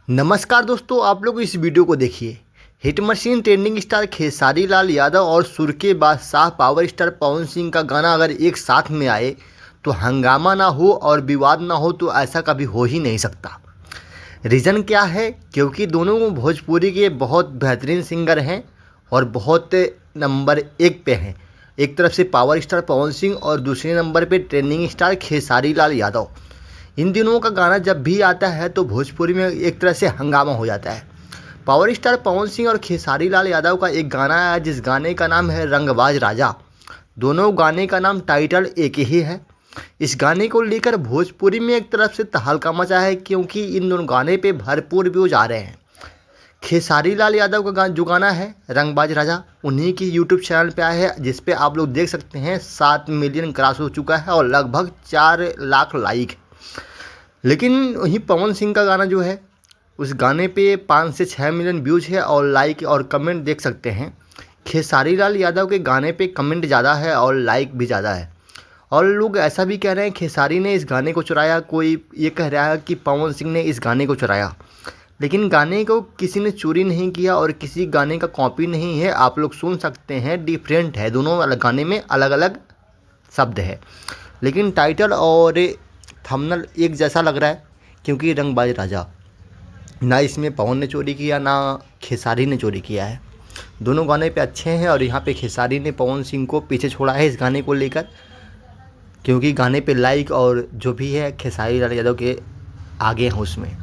नमस्कार दोस्तों, आप लोग इस वीडियो को देखिए। Hit machine trending star Khesari Lal Yadav और सुर के बादशाह पावर स्टार पवन सिंह का गाना अगर एक साथ में आए तो हंगामा ना हो और विवाद ना हो, तो ऐसा कभी हो ही नहीं सकता। रीज़न क्या है? क्योंकि दोनों भोजपुरी के बहुत बेहतरीन सिंगर हैं और बहुत नंबर एक पे हैं। एक तरफ से पावर स्टार पवन सिंह और दूसरे नंबर पे ट्रेंडिंग स्टार खेसारी लाल यादव। इन दिनों का गाना जब भी आता है तो भोजपुरी में एक तरह से हंगामा हो जाता है। पावर स्टार पवन सिंह और खेसारी लाल यादव का एक गाना है जिस गाने का नाम है रंगबाज राजा। दोनों गाने का नाम टाइटल एक ही है। इस गाने को लेकर भोजपुरी में एक तरफ से तहलका मचा है, क्योंकि इन दोनों गाने पे भरपूर व्यूज आ रहे हैं। खेसारी लाल यादव का जो गाना है रंगबाज राजा, उन्हीं की यूट्यूब चैनल पे आया है, जिस पे आप लोग देख सकते हैं 7 मिलियन क्रॉस हो चुका है और लगभग 4 लाख लाइक। लेकिन वहीं पवन सिंह का गाना जो है, उस गाने पे 5 से 6 मिलियन व्यूज़ है और लाइक और कमेंट देख सकते हैं। खेसारी लाल यादव के गाने पे कमेंट ज़्यादा है और लाइक भी ज़्यादा है। और लोग ऐसा भी कह रहे हैं खेसारी ने इस गाने को चुराया, कोई ये कह रहा है कि पवन सिंह ने इस गाने को चुराया। लेकिन गाने को किसी ने चोरी नहीं किया और किसी गाने का कॉपी नहीं है। आप लोग सुन सकते हैं, डिफरेंट है, दोनों गाने में अलग अलग शब्द है, लेकिन टाइटल और थंबनेल एक जैसा लग रहा है। क्योंकि रंगबाज राजा, ना इसमें पवन ने चोरी किया ना खेसारी ने चोरी किया है। दोनों गाने पे अच्छे हैं और यहाँ पे खेसारी ने पवन सिंह को पीछे छोड़ा है इस गाने को लेकर, क्योंकि गाने पे लाइक और जो भी है खेसारी लाल यादव के आगे हैं उसमें।